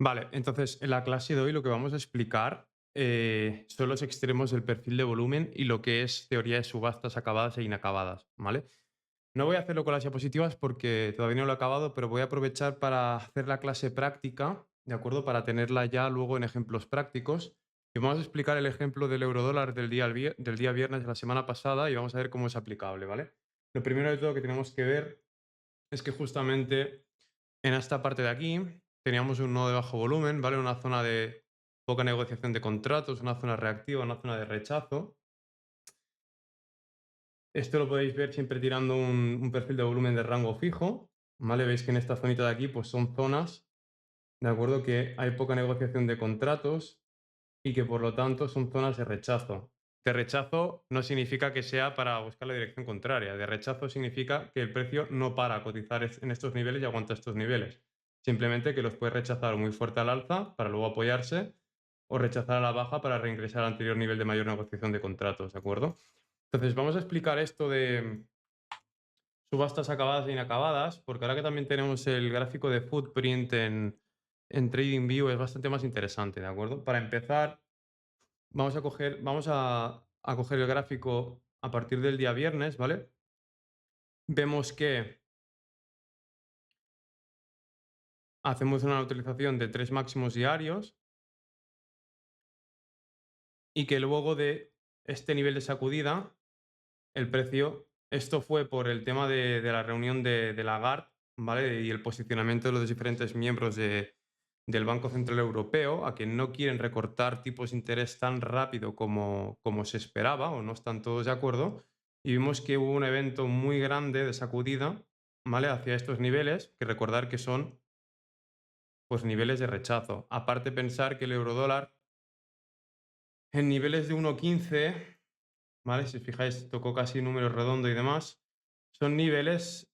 Vale, entonces en la clase de hoy lo que vamos a explicar son los extremos del perfil de volumen y lo que es teoría de subastas acabadas e inacabadas, ¿vale? No voy a hacerlo con las diapositivas porque todavía no lo he acabado, pero voy a aprovechar para hacer la clase práctica, ¿de acuerdo? Para tenerla ya luego en ejemplos prácticos. Y vamos a explicar el ejemplo del eurodólar del día viernes de la semana pasada y vamos a ver cómo es aplicable, ¿vale? Lo primero de todo que tenemos que ver es que justamente en esta parte de aquí teníamos un nodo de bajo volumen, ¿vale? Una zona de poca negociación de contratos, una zona reactiva, una zona de rechazo. Esto lo podéis ver siempre tirando un perfil de volumen de rango fijo, ¿vale? Veis que en esta zonita de aquí pues son zonas, ¿de acuerdo? Que hay poca negociación de contratos y que por lo tanto son zonas de rechazo. De rechazo no significa que sea para buscar la dirección contraria. De rechazo significa que el precio no para a cotizar en estos niveles y aguanta estos niveles. Simplemente que los puede rechazar muy fuerte al alza para luego apoyarse o rechazar a la baja para reingresar al anterior nivel de mayor negociación de contratos, ¿de acuerdo? Entonces vamos a explicar esto de subastas acabadas e inacabadas, porque ahora que también tenemos el gráfico de footprint en TradingView es bastante más interesante, ¿de acuerdo? Para empezar, vamos a coger el gráfico a partir del día viernes, ¿vale? Vemos que hacemos una utilización de 3 máximos diarios y que luego de este nivel de sacudida, el precio, esto fue por el tema de la reunión de Lagarde, ¿vale? Y el posicionamiento de los diferentes miembros del Banco Central Europeo, a que no quieren recortar tipos de interés tan rápido como se esperaba, o no están todos de acuerdo. Y vimos que hubo un evento muy grande de sacudida, ¿vale? Hacia estos niveles, que recordar que son pues niveles de rechazo. Aparte pensar que el eurodólar en niveles de 1,15, ¿vale? Si os fijáis, tocó casi número redondo y demás. Son niveles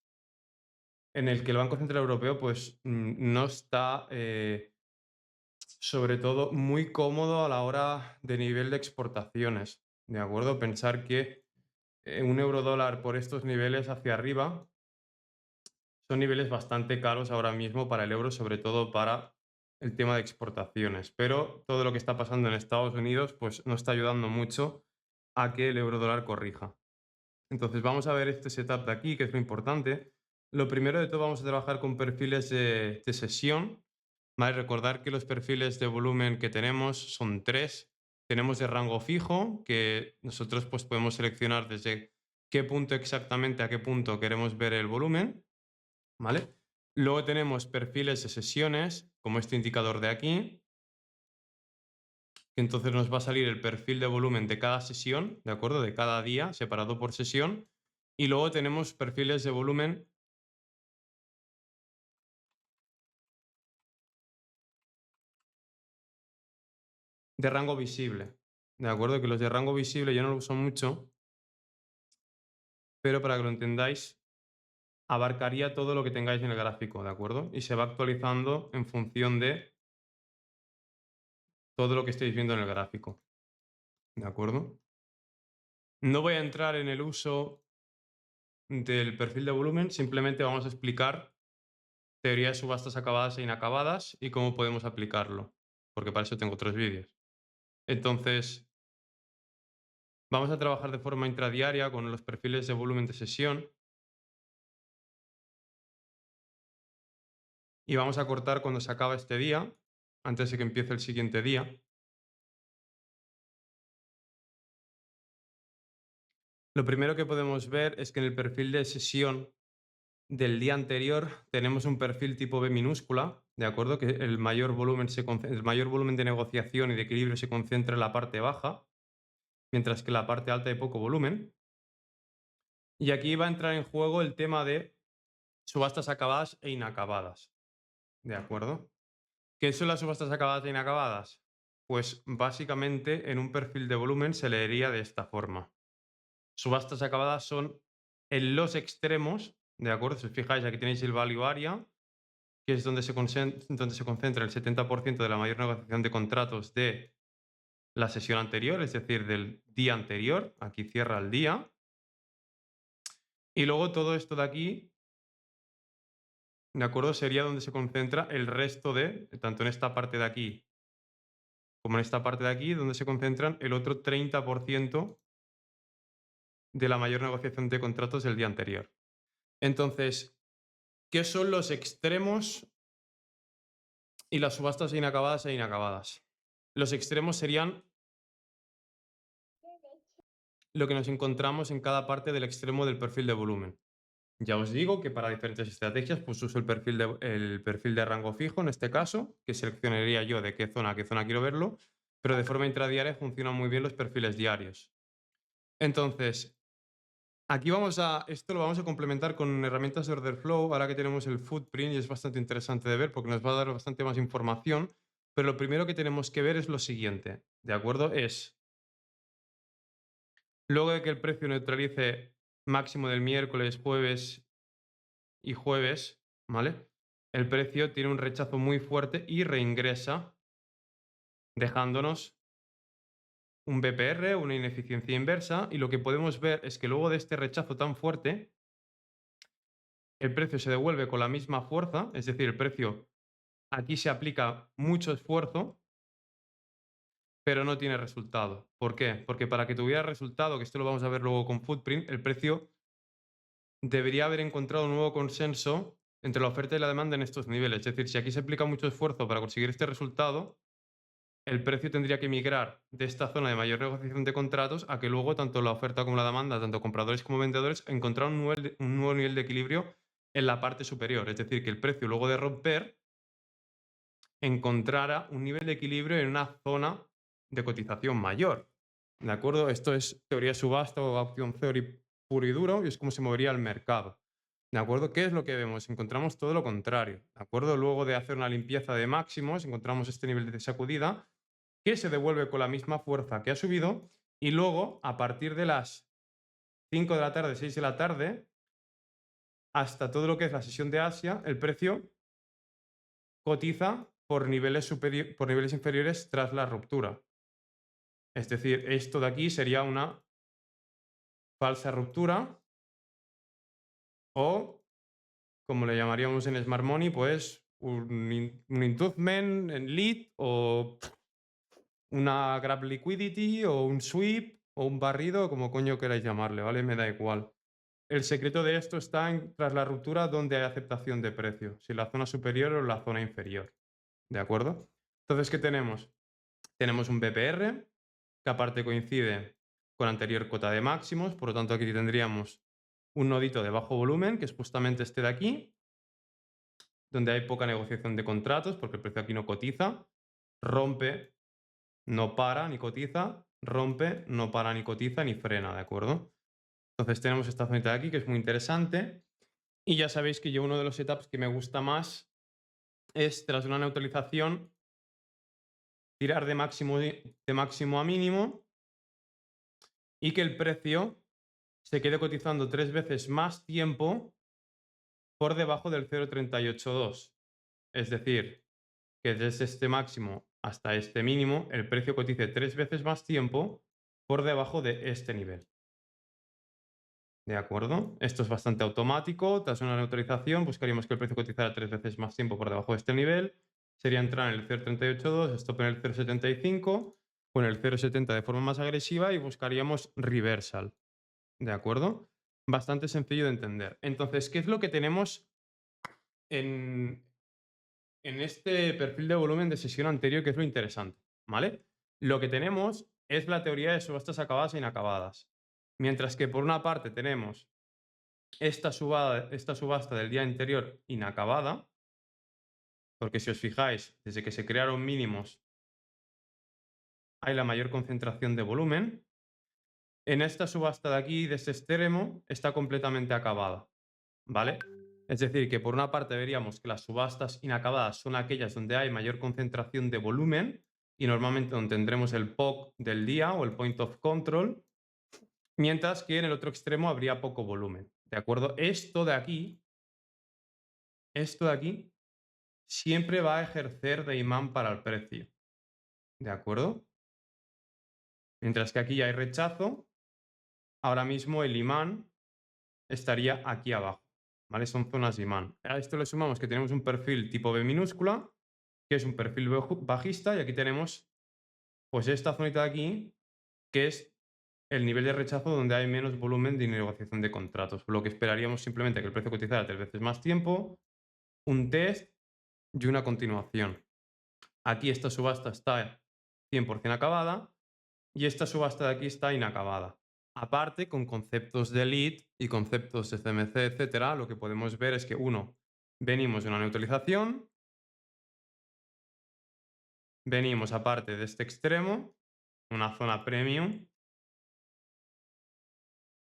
en el que el Banco Central Europeo pues no está, sobre todo, muy cómodo a la hora de nivel de exportaciones. ¿De acuerdo? Pensar que un eurodólar por estos niveles hacia arriba son niveles bastante caros ahora mismo para el euro, sobre todo para el tema de exportaciones. Pero todo lo que está pasando en Estados Unidos pues no está ayudando mucho a que el eurodólar corrija. Entonces vamos a ver este setup de aquí, que es lo importante. Lo primero de todo vamos a trabajar con perfiles de sesión. ¿Vale? Recordar que los perfiles de volumen que tenemos son tres. Tenemos de rango fijo, que nosotros pues, podemos seleccionar desde qué punto exactamente a qué punto queremos ver el volumen. ¿Vale? Luego tenemos perfiles de sesiones, como este indicador de aquí, que entonces nos va a salir el perfil de volumen de cada sesión, ¿de acuerdo? De cada día, separado por sesión. Y luego tenemos perfiles de volumen de rango visible, ¿de acuerdo? Que los de rango visible yo no lo uso mucho, pero para que lo entendáis, abarcaría todo lo que tengáis en el gráfico, ¿de acuerdo? Y se va actualizando en función de todo lo que estéis viendo en el gráfico, ¿de acuerdo? No voy a entrar en el uso del perfil de volumen, simplemente vamos a explicar teoría de subastas acabadas e inacabadas y cómo podemos aplicarlo, porque para eso tengo otros vídeos. Entonces, vamos a trabajar de forma intradiaria con los perfiles de volumen de sesión y vamos a cortar cuando se acaba este día, antes de que empiece el siguiente día. Lo primero que podemos ver es que en el perfil de sesión del día anterior tenemos un perfil tipo B minúscula, ¿de acuerdo? Que el mayor volumen de negociación y de equilibrio se concentra en la parte baja, mientras que en la parte alta hay poco volumen. Y aquí va a entrar en juego el tema de subastas acabadas e inacabadas, ¿de acuerdo? ¿Qué son las subastas acabadas e inacabadas? Pues básicamente en un perfil de volumen se leería de esta forma. Subastas acabadas son en los extremos, ¿de acuerdo? Si os fijáis, aquí tenéis el value area, que es donde se concentra el 70% de la mayor negociación de contratos de la sesión anterior, es decir, del día anterior. Aquí cierra el día. Y luego todo esto de aquí ¿de acuerdo? Sería donde se concentra el resto de, tanto en esta parte de aquí como en esta parte de aquí, donde se concentran el otro 30% de la mayor negociación de contratos del día anterior. Entonces, ¿qué son los extremos y las subastas inacabadas e inacabadas? Los extremos serían lo que nos encontramos en cada parte del extremo del perfil de volumen. Ya os digo que para diferentes estrategias pues uso el perfil de rango fijo en este caso, que seleccionaría yo de qué zona a qué zona quiero verlo, pero de forma intradiaria funcionan muy bien los perfiles diarios. Entonces, aquí esto lo vamos a complementar con herramientas de order flow, ahora que tenemos el footprint y es bastante interesante de ver porque nos va a dar bastante más información, pero lo primero que tenemos que ver es lo siguiente, ¿de acuerdo? Es, luego de que el precio neutralice máximo del miércoles, jueves y jueves, ¿vale? El precio tiene un rechazo muy fuerte y reingresa, dejándonos un BPR, una ineficiencia inversa, y lo que podemos ver es que luego de este rechazo tan fuerte, el precio se devuelve con la misma fuerza, es decir, el precio aquí se aplica mucho esfuerzo, pero no tiene resultado. ¿Por qué? Porque para que tuviera resultado, que esto lo vamos a ver luego con Footprint, el precio debería haber encontrado un nuevo consenso entre la oferta y la demanda en estos niveles. Es decir, si aquí se aplica mucho esfuerzo para conseguir este resultado, el precio tendría que migrar de esta zona de mayor negociación de contratos a que luego tanto la oferta como la demanda, tanto compradores como vendedores, encontraran un nuevo nivel de equilibrio en la parte superior. Es decir, que el precio luego de romper encontrara un nivel de equilibrio en una zona de cotización mayor. ¿De acuerdo? Esto es teoría de subasta o option theory puro y duro y es como se movería el mercado. ¿De acuerdo? ¿Qué es lo que vemos? Encontramos todo lo contrario. ¿De acuerdo? Luego de hacer una limpieza de máximos, encontramos este nivel de sacudida que se devuelve con la misma fuerza que ha subido y luego, a partir de las 5 de la tarde, 6 de la tarde, hasta todo lo que es la sesión de Asia, el precio cotiza por niveles inferiores tras la ruptura. Es decir, esto de aquí sería una falsa ruptura o, como le llamaríamos en Smart Money, pues un inducement en lead o una grab liquidity o un sweep o un barrido, como coño queráis llamarle, ¿vale? Me da igual. El secreto de esto está tras la ruptura donde hay aceptación de precio, si la zona superior o la zona inferior. ¿De acuerdo? Entonces, ¿qué tenemos? Tenemos un BPR, que aparte coincide con anterior cota de máximos, por lo tanto aquí tendríamos un nodito de bajo volumen, que es justamente este de aquí, donde hay poca negociación de contratos, porque el precio aquí no cotiza, rompe, no para ni cotiza, rompe, no para ni cotiza ni frena, ¿de acuerdo? Entonces tenemos esta zona de aquí que es muy interesante y ya sabéis que yo uno de los setups que me gusta más es tras una neutralización tirar de máximo a mínimo y que el precio se quede cotizando 3 veces más tiempo por debajo del 0,382. Es decir, que desde este máximo hasta este mínimo, el precio cotice 3 veces más tiempo por debajo de este nivel. ¿De acuerdo? Esto es bastante automático. Tras una neutralización, buscaríamos que el precio cotizara 3 veces más tiempo por debajo de este nivel. Sería entrar en el 0,382, stop en el 0,75, con el 0,70 de forma más agresiva y buscaríamos reversal. ¿De acuerdo? Bastante sencillo de entender. Entonces, ¿qué es lo que tenemos en, en este perfil de volumen de sesión anterior, que es lo interesante? ¿Vale? Lo que tenemos es la teoría de subastas acabadas e inacabadas. Mientras que por una parte tenemos esta subasta del día anterior inacabada, porque si os fijáis, desde que se crearon mínimos hay la mayor concentración de volumen. En esta subasta de aquí, de este extremo, está completamente acabada, ¿vale? Es decir, que por una parte veríamos que las subastas inacabadas son aquellas donde hay mayor concentración de volumen y normalmente donde tendremos el POC del día o el Point of Control, mientras que en el otro extremo habría poco volumen, ¿de acuerdo? Esto de aquí siempre va a ejercer de imán para el precio, ¿de acuerdo? Mientras que aquí ya hay rechazo, ahora mismo el imán estaría aquí abajo, ¿vale? Son zonas de imán. A esto le sumamos que tenemos un perfil tipo B minúscula, que es un perfil bajista, y aquí tenemos pues esta zonita de aquí, que es el nivel de rechazo donde hay menos volumen de negociación de contratos. Lo que esperaríamos simplemente que el precio cotizara 3 veces más tiempo, un test y una continuación. Aquí esta subasta está 100% acabada y esta subasta de aquí está inacabada. Aparte, con conceptos de lead y conceptos de CMC, etcétera, lo que podemos ver es que, uno, venimos de una neutralización, venimos aparte de este extremo, una zona premium.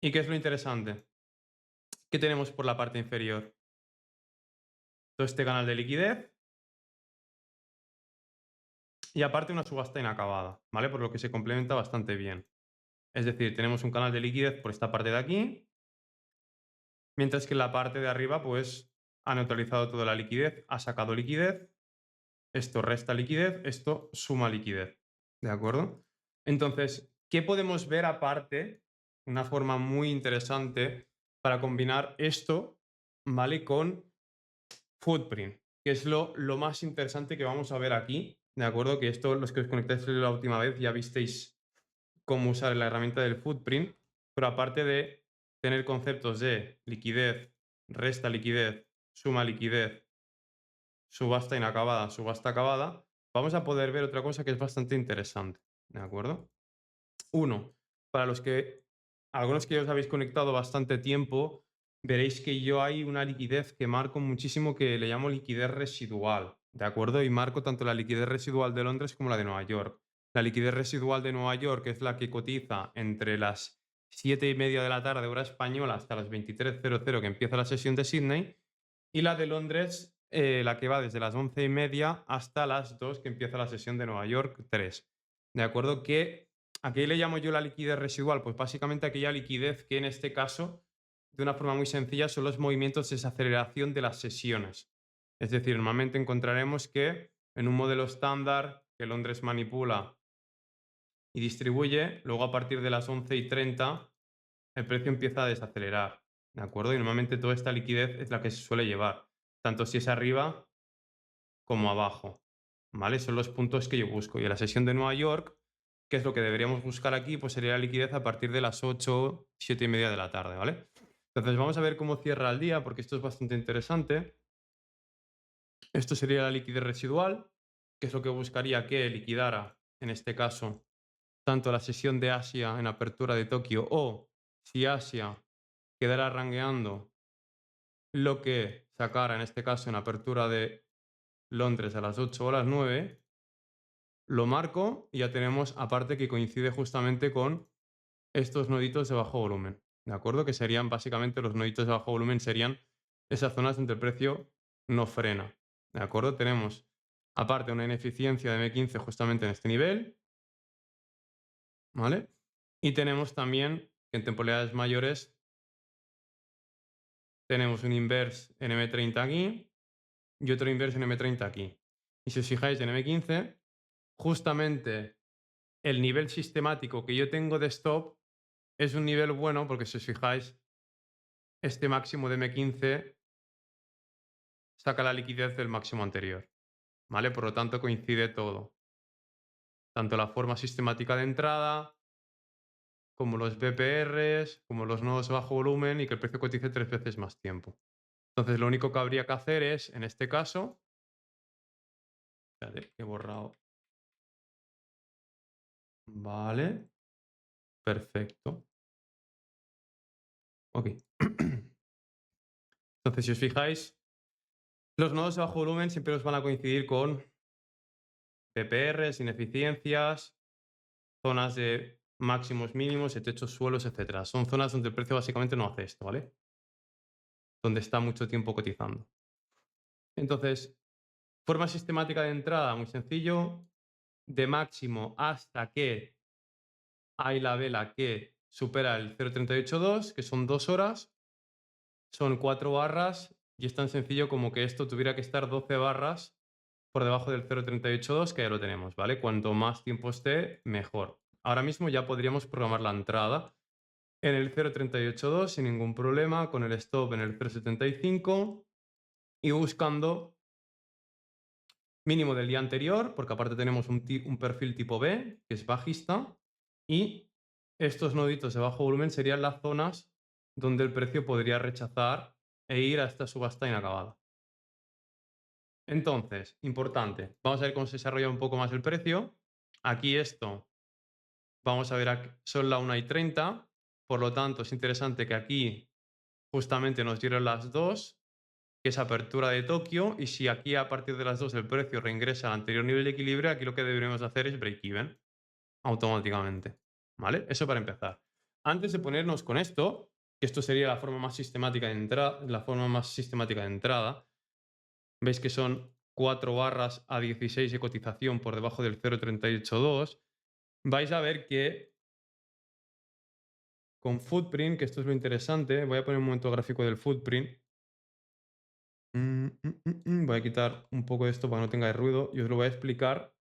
¿Y qué es lo interesante? ¿Qué tenemos por la parte inferior? Todo este canal de liquidez y aparte una subasta inacabada, ¿vale? Por lo que se complementa bastante bien. Es decir, tenemos un canal de liquidez por esta parte de aquí, mientras que en la parte de arriba, pues, ha neutralizado toda la liquidez, ha sacado liquidez, esto resta liquidez, esto suma liquidez, ¿de acuerdo? Entonces, ¿qué podemos ver aparte? Una forma muy interesante para combinar esto, ¿vale? Con Footprint, que es lo más interesante que vamos a ver aquí, ¿de acuerdo? Que esto, los que os conectáis la última vez, ya visteis cómo usar la herramienta del Footprint, pero aparte de tener conceptos de liquidez, resta liquidez, suma liquidez, subasta inacabada, subasta acabada, vamos a poder ver otra cosa que es bastante interesante, ¿de acuerdo? Uno, para los que, algunos que ya os habéis conectado bastante tiempo, veréis que yo hay una liquidez que marco muchísimo que le llamo liquidez residual, ¿de acuerdo? Y marco tanto la liquidez residual de Londres como la de Nueva York. La liquidez residual de Nueva York es la que cotiza entre las 7:30 de la tarde, hora española, hasta las 23:00 que empieza la sesión de Sydney, y la de Londres, la que va desde las 11:30 hasta las 2 que empieza la sesión de Nueva York 3. ¿De acuerdo? Que ¿a qué le llamo yo la liquidez residual? Pues básicamente aquella liquidez que en este caso, de una forma muy sencilla, son los movimientos de desaceleración de las sesiones. Es decir, normalmente encontraremos que en un modelo estándar que Londres manipula y distribuye, luego a partir de las 11:30 el precio empieza a desacelerar. ¿De acuerdo? Y normalmente toda esta liquidez es la que se suele llevar, tanto si es arriba como abajo. ¿Vale? Son los puntos que yo busco. Y en la sesión de Nueva York, ¿qué es lo que deberíamos buscar aquí? Pues sería la liquidez a partir de las 8, 7:30 de la tarde, ¿vale? Entonces vamos a ver cómo cierra el día, porque esto es bastante interesante. Esto sería la liquidez residual, que es lo que buscaría que liquidara, en este caso, tanto la sesión de Asia en apertura de Tokio o si Asia quedara rangueando lo que sacara, en este caso, en apertura de Londres a las 8 o las 9, lo marco y ya tenemos aparte que coincide justamente con estos noditos de bajo volumen, ¿de acuerdo? Que serían básicamente los noditos de bajo volumen, serían esas zonas donde el precio no frena, ¿de acuerdo? Tenemos aparte una ineficiencia de M15 justamente en este nivel, ¿vale? Y tenemos también que en temporalidades mayores tenemos un inverse en M30 aquí y otro inverse en M30 aquí. Y si os fijáis en M15, justamente el nivel sistemático que yo tengo de stop es un nivel bueno porque si os fijáis, este máximo de M15 saca la liquidez del máximo anterior, ¿vale? Por lo tanto, coincide todo. Tanto la forma sistemática de entrada, como los BPRs, como los nodos de bajo volumen y que el precio cotice 3 veces más tiempo. Entonces, lo único que habría que hacer es, en este caso, espérate, que he borrado. Vale, perfecto. Ok. Entonces, si os fijáis, los nodos de bajo volumen siempre os van a coincidir con PPRs, ineficiencias, zonas de máximos mínimos, de techos suelos, etcétera. Son zonas donde el precio básicamente no hace esto, ¿vale? Donde está mucho tiempo cotizando. Entonces, forma sistemática de entrada, muy sencillo. De máximo hasta que hay la vela que supera el 0,382, que son 2 horas, son 4 barras y es tan sencillo como que esto tuviera que estar 12 barras por debajo del 0,382, que ya lo tenemos, ¿vale? Cuanto más tiempo esté, mejor. Ahora mismo ya podríamos programar la entrada en el 0,382 sin ningún problema, con el stop en el 0,75 y buscando mínimo del día anterior, porque aparte tenemos un perfil tipo B, que es bajista, y estos noditos de bajo volumen serían las zonas donde el precio podría rechazar e ir a esta subasta inacabada. Entonces, importante, vamos a ver cómo se desarrolla un poco más el precio. Aquí esto, vamos a ver, son las 1:30, por lo tanto es interesante que aquí justamente nos dieron las 2, que es apertura de Tokio, y si aquí a partir de las 2 el precio reingresa al anterior nivel de equilibrio, aquí lo que deberíamos hacer es break-even automáticamente. ¿Vale? Eso para empezar. Antes de ponernos con esto, que esto sería la forma más sistemática de entrada, veis que son 4 barras a 16 de cotización por debajo del 0,382. Vais a ver que con footprint, que esto es lo interesante, voy a poner un momento gráfico del footprint. Voy a quitar un poco de esto para que no tenga ruido y os lo voy a explicar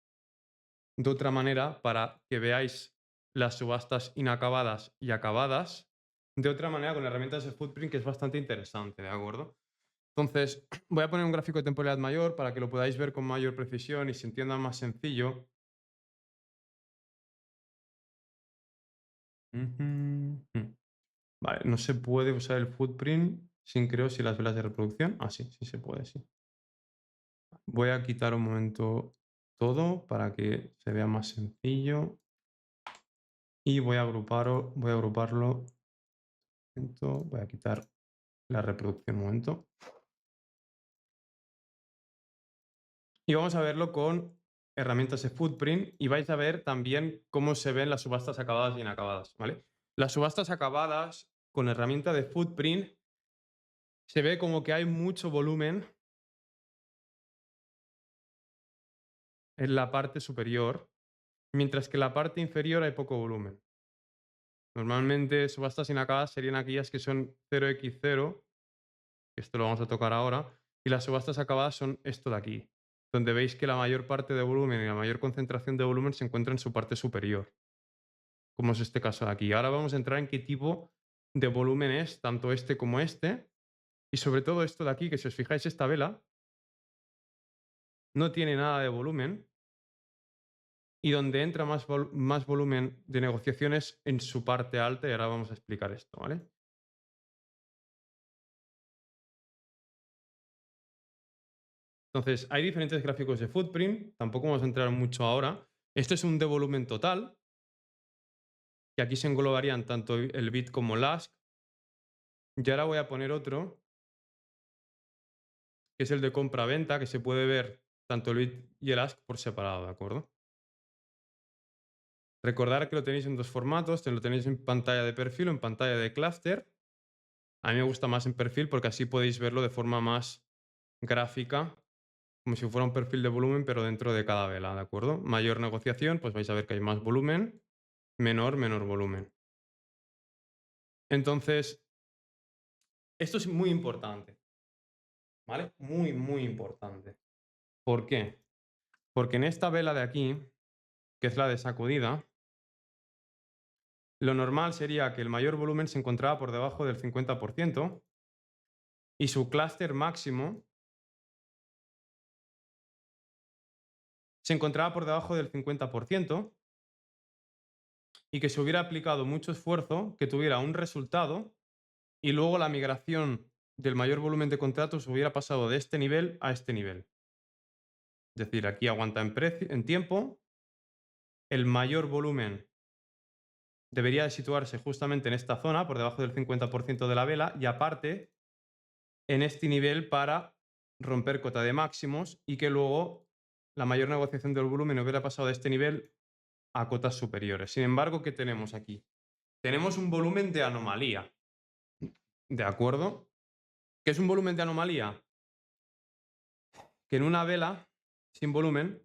de otra manera para que veáis las subastas inacabadas y acabadas de otra manera con herramientas de footprint, que es bastante interesante, ¿de acuerdo? Entonces, voy a poner un gráfico de temporalidad mayor para que lo podáis ver con mayor precisión y se entienda más sencillo. Vale, no se puede usar el footprint sin, creo, si las velas de reproducción. Ah, sí, sí se puede, sí. Voy a quitar un momento todo para que se vea más sencillo. Y voy a agruparlo. Voy a quitar la reproducción un momento. Y vamos a verlo con herramientas de footprint y vais a ver también cómo se ven las subastas acabadas y inacabadas, ¿vale? Las subastas acabadas con herramienta de footprint se ve como que hay mucho volumen en la parte superior, mientras que en la parte inferior hay poco volumen. Normalmente subastas inacabadas serían aquellas que son 0x0, que esto lo vamos a tocar ahora, y las subastas acabadas son esto de aquí, donde veis que la mayor parte de volumen y la mayor concentración de volumen se encuentra en su parte superior, como es este caso de aquí. Ahora vamos a entrar en qué tipo de volumen es, tanto este como este, y sobre todo esto de aquí, que si os fijáis esta vela no tiene nada de volumen, y donde entra más volumen de negociaciones en su parte alta, y ahora vamos a explicar esto, ¿vale? Entonces, hay diferentes gráficos de footprint, tampoco vamos a entrar mucho ahora. Este es un de volumen total, que aquí se englobarían tanto el bit como el ask. Y ahora voy a poner otro, que es el de compra-venta, que se puede ver tanto el bit y el ask por separado, ¿de acuerdo? Recordar que lo tenéis en dos formatos, lo tenéis en pantalla de perfil o en pantalla de clúster. A mí me gusta más en perfil porque así podéis verlo de forma más gráfica, como si fuera un perfil de volumen, pero dentro de cada vela, ¿de acuerdo? Mayor negociación, pues vais a ver que hay más volumen, menor volumen. Entonces, esto es muy importante, ¿vale? Muy importante. ¿Por qué? Porque en esta vela de aquí, que es la de sacudida, lo normal sería que el mayor volumen se encontraba por debajo del 50% y su clúster máximo se encontraba por debajo del 50% y que se hubiera aplicado mucho esfuerzo, que tuviera un resultado y luego la migración del mayor volumen de contratos hubiera pasado de este nivel a este nivel. Es decir, aquí aguanta en tiempo, el mayor volumen debería de situarse justamente en esta zona, por debajo del 50% de la vela, y aparte en este nivel para romper cota de máximos y que luego la mayor negociación del volumen hubiera pasado de este nivel a cotas superiores. Sin embargo, ¿qué tenemos aquí? Tenemos un volumen de anomalía. ¿De acuerdo? ¿Qué es un volumen de anomalía? Que en una vela sin volumen,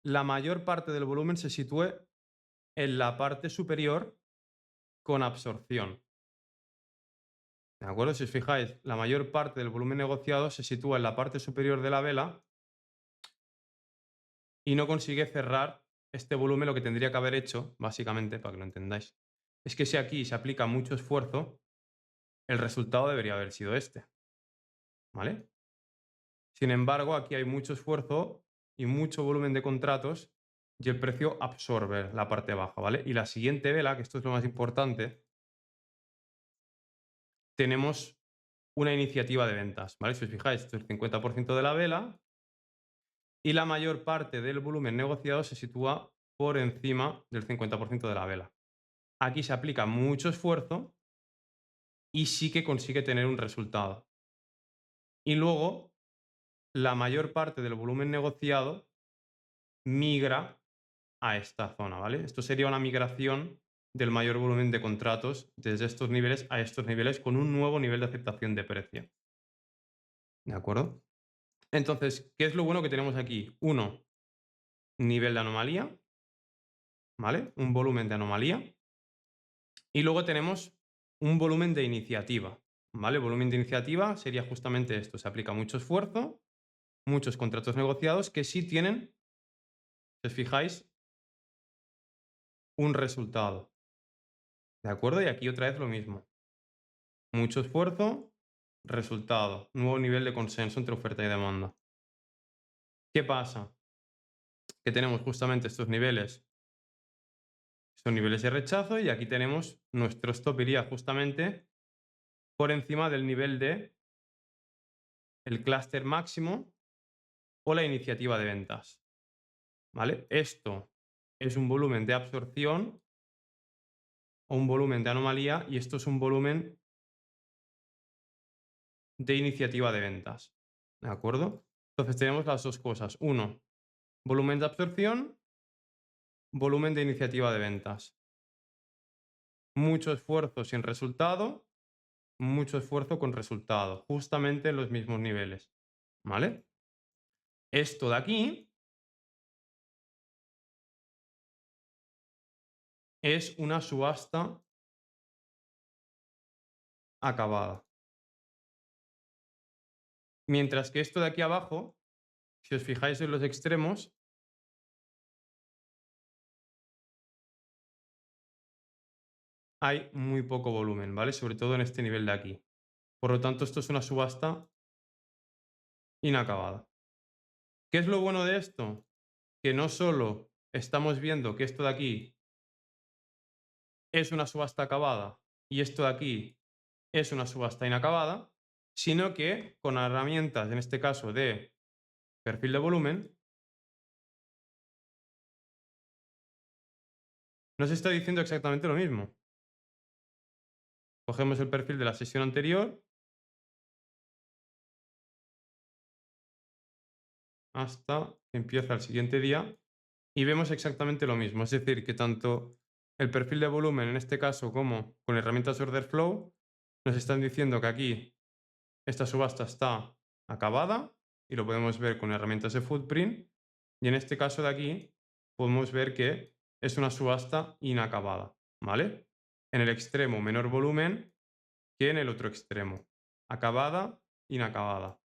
la mayor parte del volumen se sitúe en la parte superior con absorción. ¿De acuerdo? Si os fijáis, la mayor parte del volumen negociado se sitúa en la parte superior de la vela y no consigue cerrar este volumen, lo que tendría que haber hecho, básicamente, para que lo entendáis, es que si aquí se aplica mucho esfuerzo, el resultado debería haber sido este, ¿vale? Sin embargo, aquí hay mucho esfuerzo y mucho volumen de contratos y el precio absorbe la parte baja, ¿vale? Y la siguiente vela, que esto es lo más importante, tenemos una iniciativa de ventas, ¿vale? Si os fijáis, esto es el 50% de la vela y la mayor parte del volumen negociado se sitúa por encima del 50% de la vela. Aquí se aplica mucho esfuerzo y sí que consigue tener un resultado. Y luego, la mayor parte del volumen negociado migra a esta zona, ¿vale? Esto sería una migración del mayor volumen de contratos desde estos niveles a estos niveles con un nuevo nivel de aceptación de precio. ¿De acuerdo? Entonces, ¿qué es lo bueno que tenemos aquí? Uno, nivel de anomalía, ¿vale? Un volumen de anomalía. Y luego tenemos un volumen de iniciativa, ¿vale? Volumen de iniciativa sería justamente esto. Se aplica mucho esfuerzo, muchos contratos negociados que sí tienen, si os fijáis, un resultado. ¿De acuerdo? Y aquí otra vez lo mismo. Mucho esfuerzo, resultado. Nuevo nivel de consenso entre oferta y demanda. ¿Qué pasa? Que tenemos justamente estos niveles. Son niveles de rechazo y aquí tenemos nuestro stop iría justamente por encima del nivel de el clúster máximo o la iniciativa de ventas. ¿Vale? Esto es un volumen de absorción o un volumen de anomalía y esto es un volumen de iniciativa de ventas. ¿De acuerdo? Entonces tenemos las dos cosas. Uno, volumen de absorción, volumen de iniciativa de ventas. Mucho esfuerzo sin resultado, mucho esfuerzo con resultado, justamente en los mismos niveles. ¿Vale? Esto de aquí es una subasta acabada. Mientras que esto de aquí abajo, si os fijáis en los extremos, hay muy poco volumen, ¿vale? Sobre todo en este nivel de aquí. Por lo tanto, esto es una subasta inacabada. ¿Qué es lo bueno de esto? Que no solo estamos viendo que esto de aquí es una subasta acabada y esto de aquí es una subasta inacabada, sino que con herramientas, en este caso de perfil de volumen, nos está diciendo exactamente lo mismo. Cogemos el perfil de la sesión anterior hasta que empieza el siguiente día y vemos exactamente lo mismo. Es decir, que tanto el perfil de volumen en este caso como con herramientas Order Flow nos están diciendo que aquí esta subasta está acabada y lo podemos ver con herramientas de footprint y en este caso de aquí podemos ver que es una subasta inacabada, ¿vale? En el extremo menor volumen que en el otro extremo. Acabada, inacabada.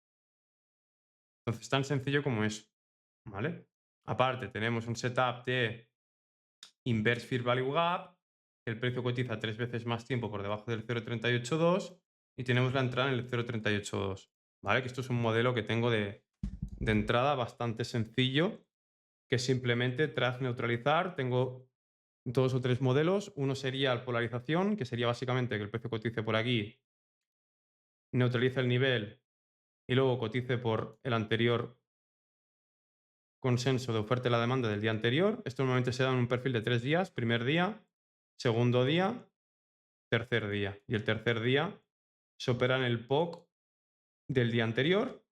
Entonces tan sencillo como eso, ¿vale? Aparte tenemos un setup de Inverse Fair Value Gap, que el precio cotiza 3 veces más tiempo por debajo del 0,382 y tenemos la entrada en el 0,382, ¿vale? Que esto es un modelo que tengo de entrada bastante sencillo, que es simplemente tras neutralizar. Tengo 2 o 3 modelos. Uno sería la polarización, que sería básicamente que el precio cotice por aquí, neutralice el nivel y luego cotice por el anterior consenso de oferta y la demanda del día anterior. Esto normalmente se da en un perfil de 3 días. Primer día, segundo día, tercer día. Y el tercer día se opera en el POC del día anterior,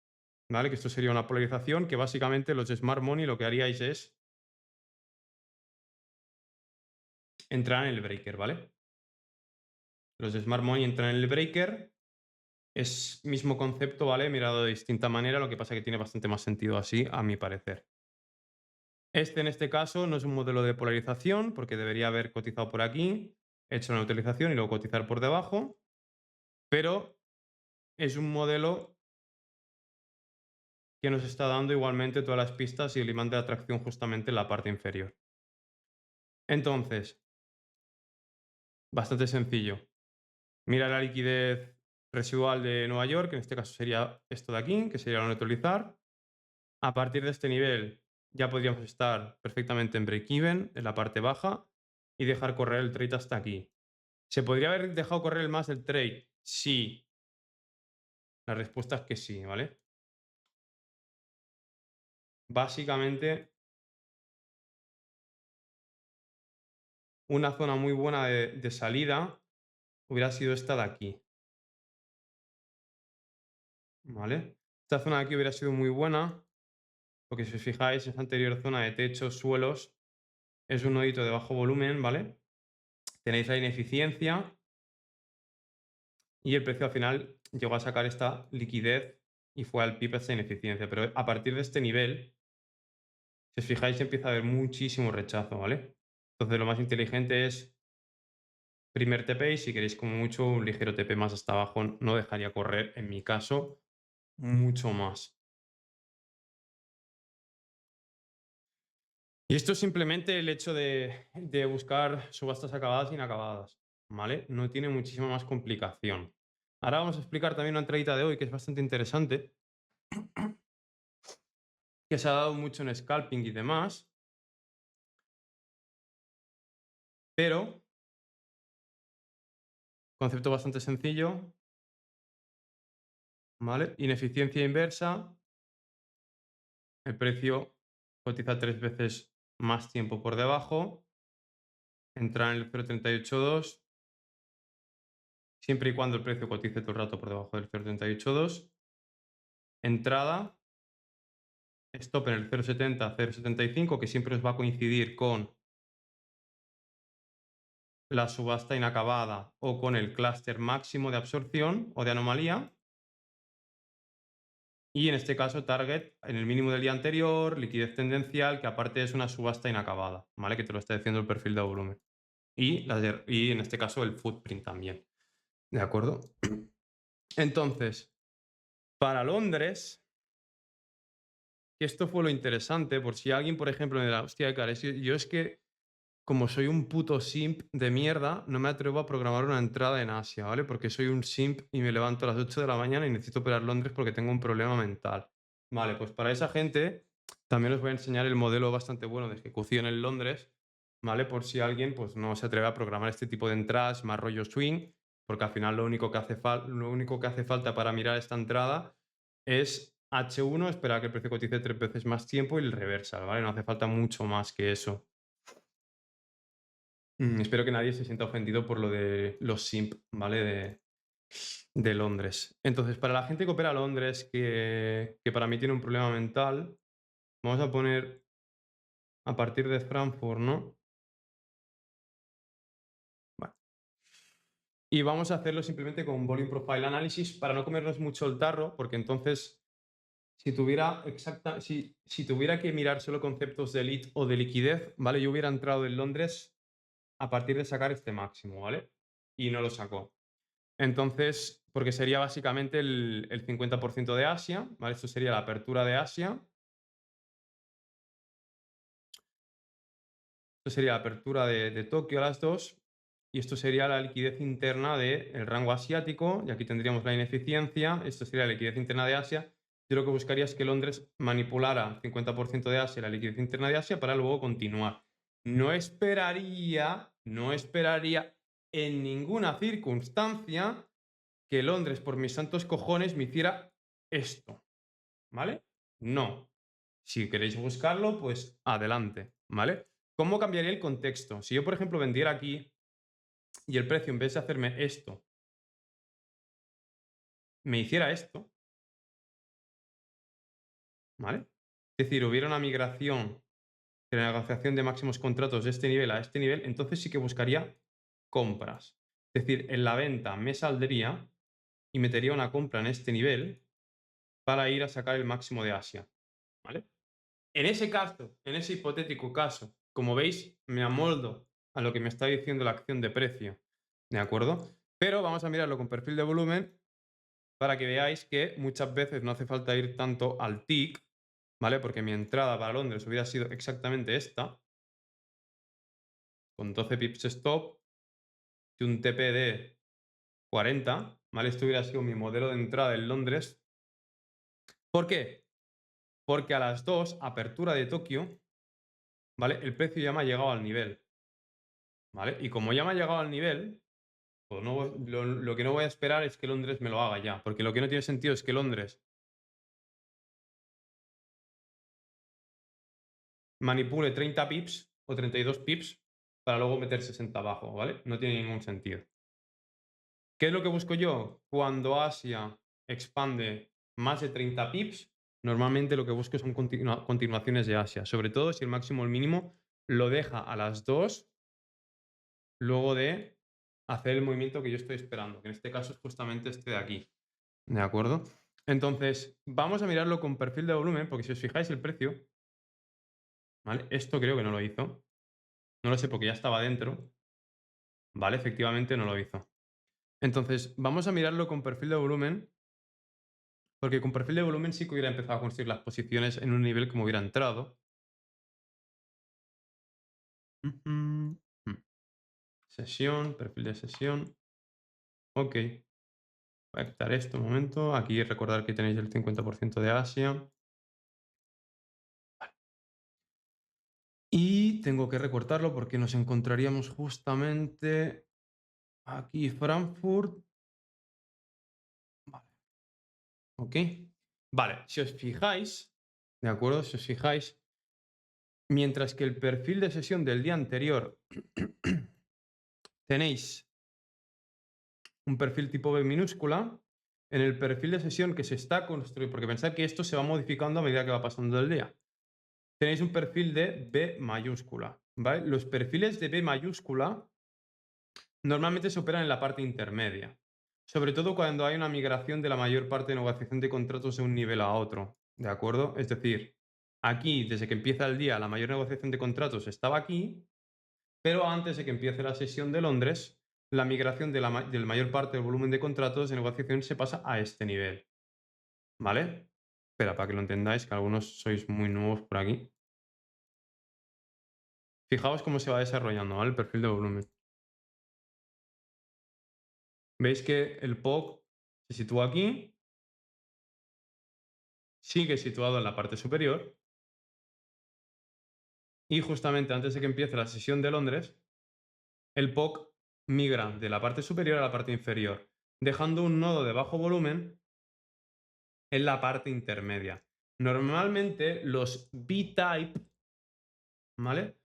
¿vale? Que esto sería una polarización que básicamente los de Smart Money lo que haríais es entrar en el breaker, ¿vale? Los de Smart Money entran en el breaker. Es mismo concepto, ¿vale? Mirado de distinta manera, lo que pasa que tiene bastante más sentido así, a mi parecer. Este, en este caso, no es un modelo de polarización, porque debería haber cotizado por aquí, hecho una utilización y luego cotizar por debajo, pero es un modelo que nos está dando igualmente todas las pistas y el imán de atracción justamente en la parte inferior. Entonces, Bastante sencillo. Mira la liquidez residual de Nueva York, que en este caso sería esto de aquí, que sería lo neutralizar. A partir de este nivel ya podríamos estar perfectamente en break-even, en la parte baja, y dejar correr el trade hasta aquí. ¿Se podría haber dejado correr más el trade? Sí. La respuesta es que sí, ¿vale? Básicamente, una zona muy buena de salida hubiera sido esta de aquí, ¿vale? Esta zona de aquí hubiera sido muy buena, porque si os fijáis, esa anterior zona de techos, suelos, es un nodito de bajo volumen, ¿vale? Tenéis la ineficiencia y el precio al final llegó a sacar esta liquidez y fue al pipe esta ineficiencia. Pero a partir de este nivel, si os fijáis, empieza a haber muchísimo rechazo, ¿vale? Entonces lo más inteligente es primer TP y si queréis como mucho un ligero TP más hasta abajo, no dejaría correr, en mi caso, mucho más. Y esto es simplemente el hecho de buscar subastas acabadas e inacabadas, ¿vale? No tiene muchísima más complicación. Ahora vamos a explicar también una entradita de hoy que es bastante interesante, que se ha dado mucho en scalping y demás, pero concepto bastante sencillo, ¿vale? Ineficiencia inversa, el precio cotiza 3 veces más tiempo por debajo, entra en el 0,382, siempre y cuando el precio cotice todo el rato por debajo del 0,382. Entrada, stop en el 0,70, 0,75, que siempre os va a coincidir con la subasta inacabada o con el clúster máximo de absorción o de anomalía. Y en este caso, target en el mínimo del día anterior, liquidez tendencial, que aparte es una subasta inacabada, ¿vale? Que te lo está diciendo el perfil de volumen. Y en este caso el footprint también. ¿De acuerdo? Entonces, para Londres, que esto fue lo interesante, por si alguien, por ejemplo, me dirá, hostia, cara, yo es que como soy un puto simp de mierda, no me atrevo a programar una entrada en Asia, ¿vale? Porque soy un simp y me levanto a las 8 de la mañana y necesito operar Londres porque tengo un problema mental. Vale, pues para esa gente también os voy a enseñar el modelo bastante bueno de ejecución en Londres, ¿vale? Por si alguien pues, no se atreve a programar este tipo de entradas más rollo swing, porque al final lo único que hace falta para mirar esta entrada es H1, esperar a que el precio cotice 3 veces más tiempo y el reversal, ¿vale? No hace falta mucho más que eso. Espero que nadie se sienta ofendido por lo de los simp, ¿vale? De Londres. Entonces, para la gente que opera a Londres, que para mí tiene un problema mental, vamos a poner a partir de Frankfurt, ¿no? Vale. Y vamos a hacerlo simplemente con Volume Profile Analysis para no comernos mucho el tarro, porque entonces, si tuviera que mirar solo conceptos de elite o de liquidez, ¿vale? Yo hubiera entrado en Londres a partir de sacar este máximo, ¿vale? Y no lo sacó. Entonces, porque sería básicamente el 50% de Asia, ¿vale? Esto sería la apertura de Asia. Esto sería la apertura de Tokio a las 2. Y esto sería la liquidez interna del rango asiático. Y aquí tendríamos la ineficiencia. Esto sería la liquidez interna de Asia. Yo lo que buscaría es que Londres manipulara 50% de Asia, la liquidez interna de Asia, para luego continuar. No esperaría en ninguna circunstancia que Londres, por mis santos cojones, me hiciera esto, ¿vale? No. Si queréis buscarlo, pues adelante, ¿vale? ¿Cómo cambiaría el contexto? Si yo, por ejemplo, vendiera aquí y el precio, en vez de hacerme esto, me hiciera esto, ¿vale? Es decir, hubiera una migración de la negociación de máximos contratos de este nivel a este nivel, entonces sí que buscaría compras. Es decir, en la venta me saldría y metería una compra en este nivel para ir a sacar el máximo de Asia, ¿vale? En ese caso, en ese hipotético caso, como veis, me amoldo a lo que me está diciendo la acción de precio, ¿de acuerdo? Pero vamos a mirarlo con perfil de volumen para que veáis que muchas veces no hace falta ir tanto al tick, ¿vale? Porque mi entrada para Londres hubiera sido exactamente esta, con 12 pips stop, de un TP de 40, ¿vale? Esto hubiera sido mi modelo de entrada en Londres. ¿Por qué? Porque a las 2, apertura de Tokio, ¿vale? El precio ya me ha llegado al nivel, ¿vale? Y como ya me ha llegado al nivel, pues lo que no voy a esperar es que Londres me lo haga ya, porque lo que no tiene sentido es que Londres manipule 30 pips o 32 pips para luego meter 60 abajo, ¿vale? No tiene ningún sentido. ¿Qué es lo que busco yo? Cuando Asia expande más de 30 pips, normalmente lo que busco son continuaciones de Asia, sobre todo si el máximo o el mínimo lo deja a las 2 luego de hacer el movimiento que yo estoy esperando, que en este caso es justamente este de aquí. ¿De acuerdo? Entonces, vamos a mirarlo con perfil de volumen, porque si os fijáis el precio, ¿vale? Esto creo que no lo hizo. No lo sé porque ya estaba dentro. ¿Vale? Efectivamente no lo hizo. Entonces, vamos a mirarlo con perfil de volumen, porque con perfil de volumen sí que hubiera empezado a construir las posiciones en un nivel como hubiera entrado. Ujú. Sesión, perfil de sesión. Ok. Voy a quitar esto un momento. Aquí recordar que tenéis el 50% de Asia. Y tengo que recortarlo porque nos encontraríamos justamente aquí, Frankfurt. Vale. Ok. Vale, si os fijáis, ¿de acuerdo? Si os fijáis, mientras que el perfil de sesión del día anterior tenéis un perfil tipo B minúscula, en el perfil de sesión que se está construyendo, porque pensad que esto se va modificando a medida que va pasando el día, tenéis un perfil de B mayúscula, ¿vale? Los perfiles de B mayúscula normalmente se operan en la parte intermedia, sobre todo cuando hay una migración de la mayor parte de negociación de contratos de un nivel a otro, ¿de acuerdo? Es decir, aquí, desde que empieza el día, la mayor negociación de contratos estaba aquí, pero antes de que empiece la sesión de Londres, la migración de la mayor parte del volumen de contratos de negociación se pasa a este nivel, ¿vale? Espera, para que lo entendáis, que algunos sois muy nuevos por aquí. Fijaos cómo se va desarrollando, ¿vale? El perfil de volumen. Veis que el POC se sitúa aquí, sigue situado en la parte superior y justamente antes de que empiece la sesión de Londres, el POC migra de la parte superior a la parte inferior, dejando un nodo de bajo volumen en la parte intermedia. Normalmente los B-type, ¿vale?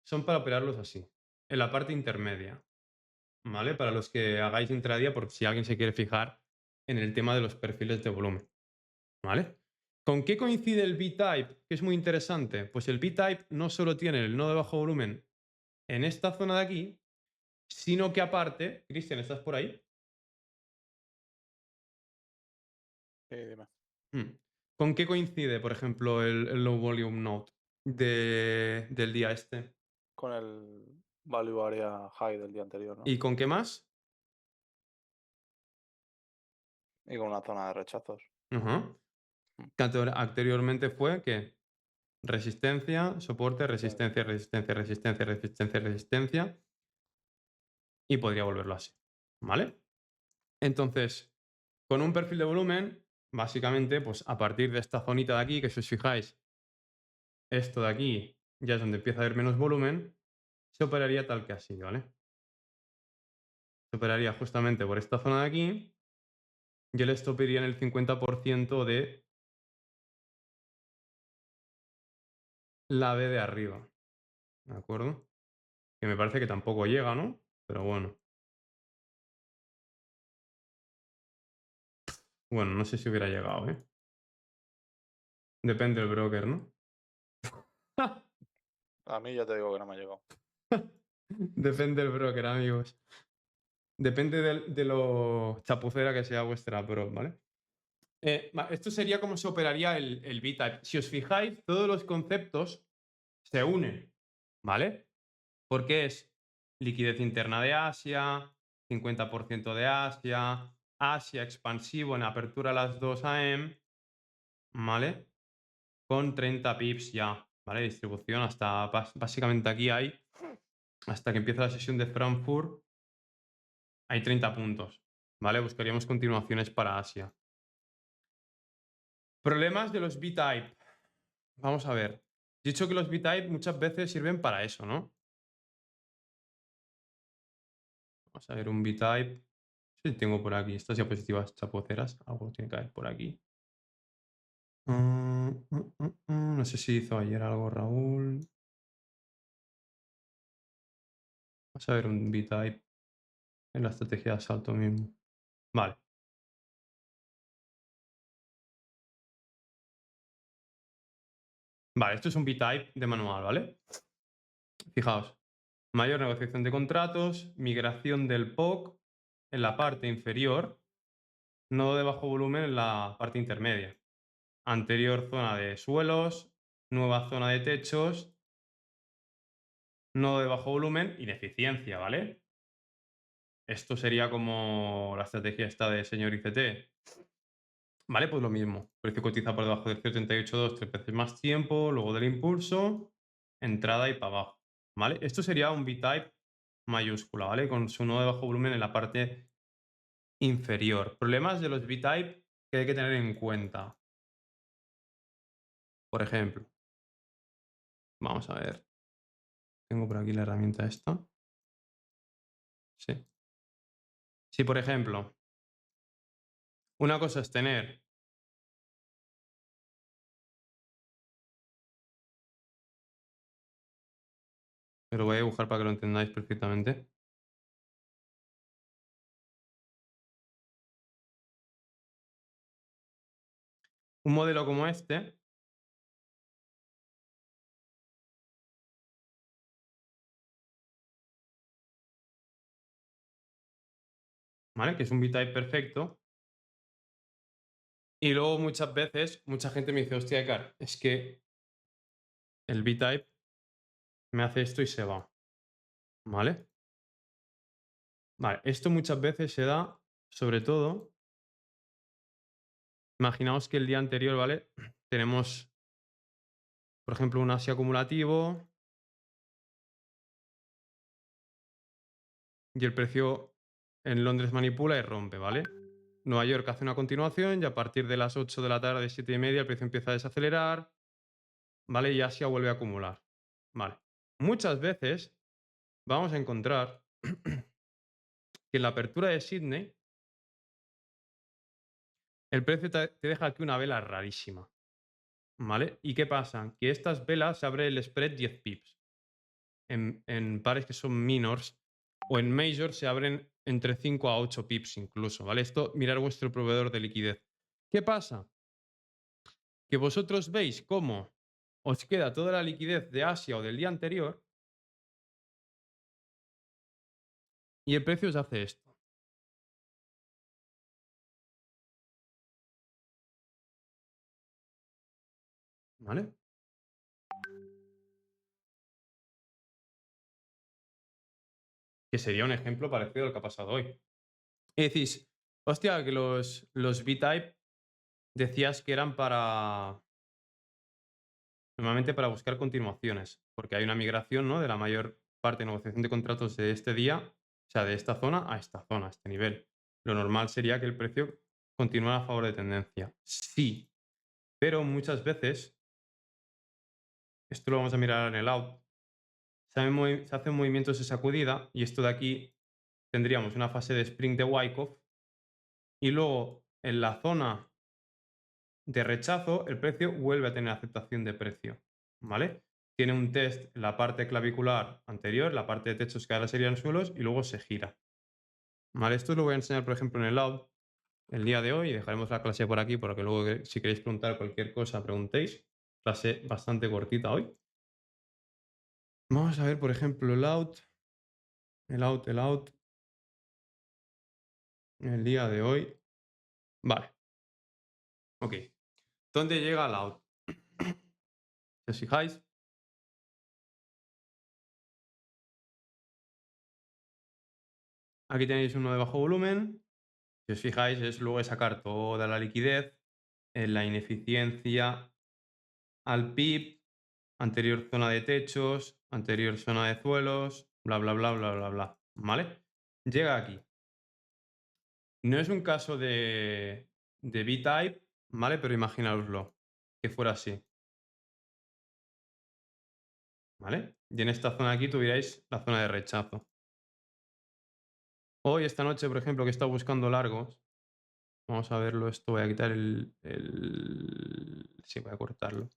Son para operarlos así, en la parte intermedia, ¿vale? Para los que hagáis intradía, por si alguien se quiere fijar en el tema de los perfiles de volumen, ¿vale? ¿Con qué coincide el B-type? Que es muy interesante. Pues el B-type no solo tiene el nodo de bajo volumen en esta zona de aquí, sino que aparte, Cristian, ¿estás por ahí? Dime. ¿Con qué coincide, por ejemplo, el low volume node del día este? Con el value area high del día anterior, ¿no? ¿Y con qué más? Y con una zona de rechazos. Ajá. Mm. Que anteriormente fue que resistencia, soporte, resistencia, resistencia, resistencia, resistencia, resistencia. Y podría volverlo así. ¿Vale? Entonces, con un perfil de volumen, básicamente, pues a partir de esta zonita de aquí, que si os fijáis, esto de aquí ya es donde empieza a haber menos volumen, se operaría tal que así, ¿vale? Se operaría justamente por esta zona de aquí y el stop iría en el 50% de la B de arriba. ¿De acuerdo? Que me parece que tampoco llega, ¿no? Pero bueno. Bueno, no sé si hubiera llegado, ¿eh? Depende del broker, ¿no? A mí ya te digo que no me ha llegado. Depende del broker, amigos. Depende de lo chapucera que sea vuestra prop, ¿vale? Esto sería como se operaría el B-Type. Si os fijáis, todos los conceptos se unen, ¿vale? Porque es liquidez interna de Asia, 50% de Asia, Asia expansivo en apertura a las 2 AM, ¿vale? Con 30 pips ya, ¿vale? Distribución hasta básicamente aquí hay hasta que empieza la sesión de Frankfurt hay 30 puntos, ¿vale? Buscaríamos continuaciones para Asia. Problemas de los B-Type. Vamos a ver. He dicho que los B-Type muchas veces sirven para eso, ¿no? Vamos a ver un B-Type. Sí, tengo por aquí estas diapositivas chapoceras. Algo tiene que haber por aquí. No sé si hizo ayer algo Raúl. Vamos a ver un B-Type en la estrategia de asalto mismo. Vale. Vale, esto es un B-Type de manual, ¿vale? Fijaos. Mayor negociación de contratos, migración del POC en la parte inferior, nodo de bajo volumen en la parte intermedia. Anterior zona de suelos, nueva zona de techos, nodo de bajo volumen, ineficiencia, ¿vale? Esto sería como la estrategia esta de señor ICT. Vale, pues lo mismo. Precio cotiza por debajo del 0,38,2, 3 veces más tiempo, luego del impulso, entrada y para abajo. ¿Vale? Esto sería un B-Type mayúscula, ¿vale? Con su nodo de bajo volumen en la parte inferior. Problemas de los B-Type que hay que tener en cuenta. Por ejemplo, vamos a ver. Tengo por aquí la herramienta esta. Sí. Si, por ejemplo, una cosa es tener lo voy a dibujar para que lo entendáis perfectamente. Un modelo como este, ¿vale? Que es un B-Type perfecto. Y luego muchas veces, mucha gente me dice, hostia, Car, es que el B-Type me hace esto y se va, ¿vale? Vale, esto muchas veces se da, sobre todo, imaginaos que el día anterior, ¿vale? Tenemos, por ejemplo, un ASI acumulativo y el precio en Londres manipula y rompe, ¿vale? Nueva York hace una continuación y a partir de las 8 de la tarde, 7:30, el precio empieza a desacelerar, ¿vale? Y Asia vuelve a acumular, ¿vale? Muchas veces vamos a encontrar que en la apertura de Sydney el precio te deja aquí una vela rarísima, ¿vale? ¿Y qué pasa? Que estas velas se abre el spread 10 pips. En pares que son minors o en majors se abren entre 5 a 8 pips incluso, ¿vale? Esto, mirar vuestro proveedor de liquidez. ¿Qué pasa? Que vosotros veis cómo os queda toda la liquidez de Asia o del día anterior y el precio os hace esto, ¿vale? Que sería un ejemplo parecido al que ha pasado hoy. Y decís, hostia, que los B-Type decías que eran para, normalmente para buscar continuaciones, porque hay una migración, ¿no? De la mayor parte de negociación de contratos de este día, o sea, de esta zona a esta zona, a este nivel. Lo normal sería que el precio continuara a favor de tendencia. Sí, pero muchas veces, esto lo vamos a mirar en el out, se hacen movimientos de sacudida y esto de aquí tendríamos una fase de spring de Wyckoff y luego en la zona de rechazo el precio vuelve a tener aceptación de precio, ¿vale? Tiene un test en la parte clavicular anterior, la parte de techos que ahora serían suelos y luego se gira, ¿vale? Esto os lo voy a enseñar, por ejemplo, en el out el día de hoy y dejaremos la clase por aquí para que luego si queréis preguntar cualquier cosa preguntéis. Clase bastante cortita hoy. Vamos a ver, por ejemplo, el out, el día de hoy. Vale, ok. ¿Dónde llega el out? Si os fijáis, aquí tenéis uno de bajo volumen. Si os fijáis, es luego de sacar toda la liquidez, la ineficiencia al PIB, anterior zona de techos, anterior zona de suelos, bla, bla, bla, bla, bla, bla, ¿vale? Llega aquí. No es un caso de B-Type, ¿vale? Pero imaginaoslo, que fuera así, ¿vale? Y en esta zona aquí tuvierais la zona de rechazo. Hoy, esta noche, por ejemplo, que he estado buscando largos, vamos a verlo, esto voy a quitar sí, voy a cortarlo.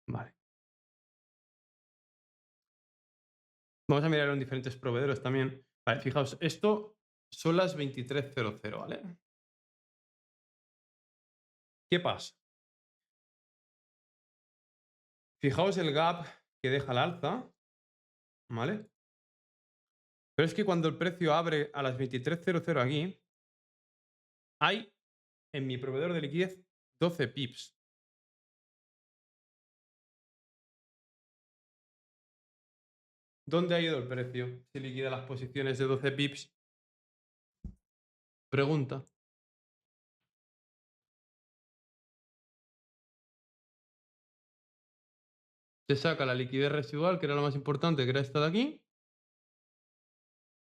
Vale. Vamos a mirar en diferentes proveedores también. Vale, fijaos, esto son las 23:00, ¿vale? ¿Qué pasa? Fijaos el gap que deja al alza, ¿vale? Pero es que cuando el precio abre a las 23:00 aquí, hay en mi proveedor de liquidez 12 pips. ¿Dónde ha ido el precio? Si liquida las posiciones de 12 pips. Pregunta. Se saca la liquidez residual, que era lo más importante, que era esta de aquí.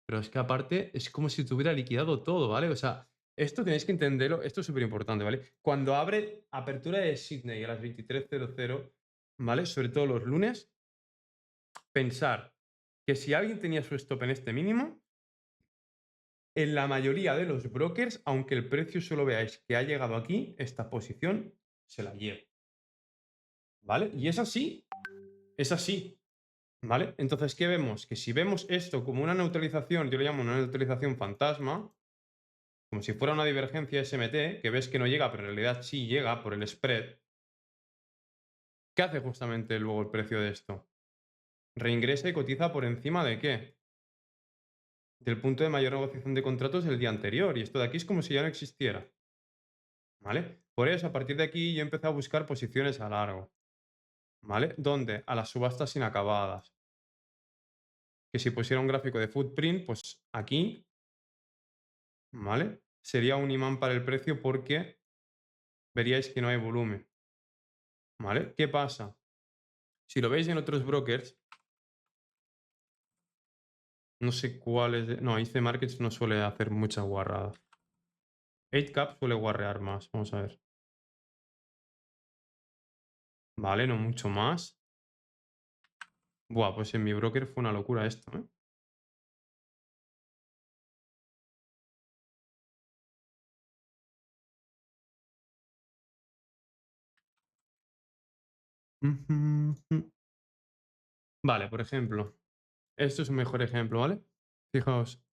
Pero es que aparte es como si tuviera liquidado todo, ¿vale? O sea, esto tenéis que entenderlo, esto es súper importante, ¿vale? Cuando abre apertura de Sydney a las 23:00, ¿vale? Sobre todo los lunes, pensar que si alguien tenía su stop en este mínimo, en la mayoría de los brokers, aunque el precio solo veáis que ha llegado aquí, esta posición se la lleva, ¿vale? Y es así, ¿vale? Entonces, ¿qué vemos? Que si vemos esto como una neutralización, yo le llamo una neutralización fantasma, como si fuera una divergencia SMT, que ves que no llega, pero en realidad sí llega por el spread, ¿qué hace justamente luego el precio de esto? Reingresa y cotiza por encima de qué? Del punto de mayor negociación de contratos del día anterior. Y esto de aquí es como si ya no existiera. ¿Vale? Por eso, a partir de aquí, yo empecé a buscar posiciones a largo. ¿Vale? ¿Dónde? A las subastas inacabadas. Que si pusiera un gráfico de footprint, pues aquí, ¿vale? Sería un imán para el precio porque veríais que no hay volumen. ¿Vale? ¿Qué pasa? Si lo veis en otros brokers, no sé cuáles. No, IC Markets no suele hacer muchas guarradas. 8cap suele guarrear más. Vamos a ver. Vale, no mucho más. Buah, pues en mi broker fue una locura esto, ¿eh? Ujú. Vale, por ejemplo. Esto es un mejor ejemplo, ¿vale? Fijaos.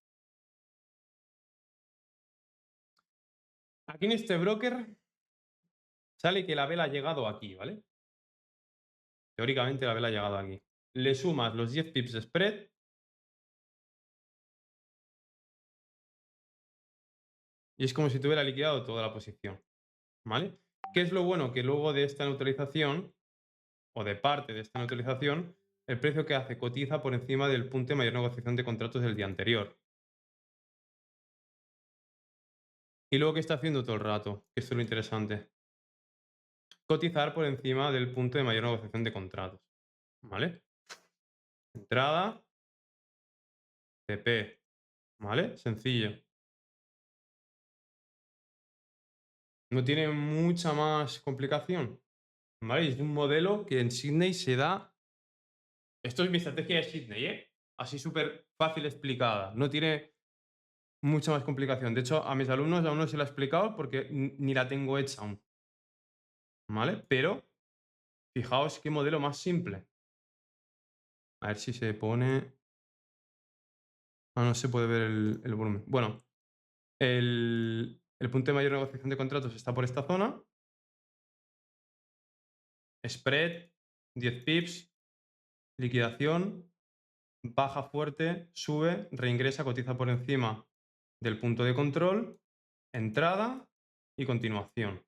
Aquí en este broker sale que la vela ha llegado aquí, ¿vale? Teóricamente la vela ha llegado aquí. Le sumas los 10 pips de spread y es como si tuviera liquidado toda la posición, ¿vale? ¿Qué es lo bueno? Que luego de esta neutralización, o de parte de esta neutralización, el precio que hace cotiza por encima del punto de mayor negociación de contratos del día anterior. Y luego, ¿qué está haciendo todo el rato? Que esto es lo interesante. Cotizar por encima del punto de mayor negociación de contratos, ¿vale? Entrada, TP, ¿vale? Sencillo. No tiene mucha más complicación, ¿vale? Es un modelo que en Sydney se da. Esto es mi estrategia de Sydney, ¿eh? Así súper fácil explicada. No tiene mucha más complicación. De hecho, a mis alumnos aún no se la he explicado porque ni la tengo hecha aún, ¿vale? Pero fijaos qué modelo más simple. A ver si se pone. Ah, no se puede ver el volumen. Bueno, el punto de mayor negociación de contratos está por esta zona. Spread, 10 pips, liquidación, baja fuerte, sube, reingresa, cotiza por encima del punto de control, entrada y continuación.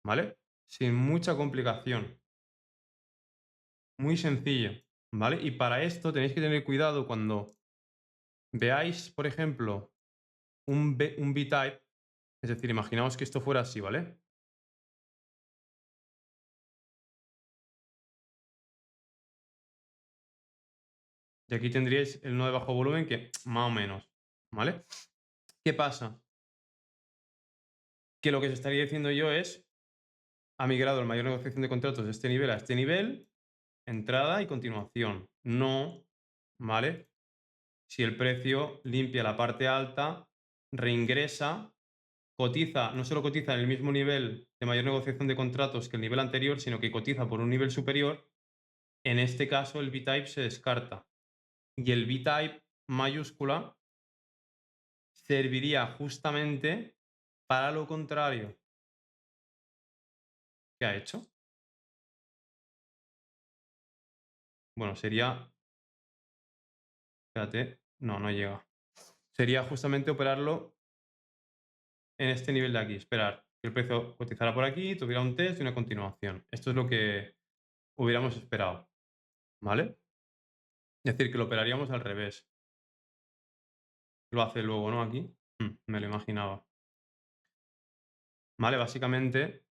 ¿Vale? Sin mucha complicación. Muy sencillo. ¿Vale? Y para esto tenéis que tener cuidado cuando veáis, por ejemplo, un B-type. Es decir, imaginaos que esto fuera así, ¿vale? Y aquí tendríais el no de bajo volumen que más o menos, ¿vale? ¿Qué pasa? Que lo que os estaría diciendo yo es, ha migrado el mayor negociación de contratos de este nivel a este nivel, entrada y continuación. No, ¿vale? Si el precio limpia la parte alta, reingresa, cotiza, no solo cotiza en el mismo nivel de mayor negociación de contratos que el nivel anterior, sino que cotiza por un nivel superior, en este caso el B-Type se descarta. Y el B-Type mayúscula serviría justamente para lo contrario. ¿Qué ha hecho? Bueno, sería, espérate, no, no llega. Sería justamente operarlo en este nivel de aquí. Esperar que el precio cotizara por aquí, tuviera un test y una continuación. Esto es lo que hubiéramos esperado, ¿vale? Es decir, que lo operaríamos al revés. Lo hace luego, ¿no? Aquí. Me lo imaginaba. Vale, básicamente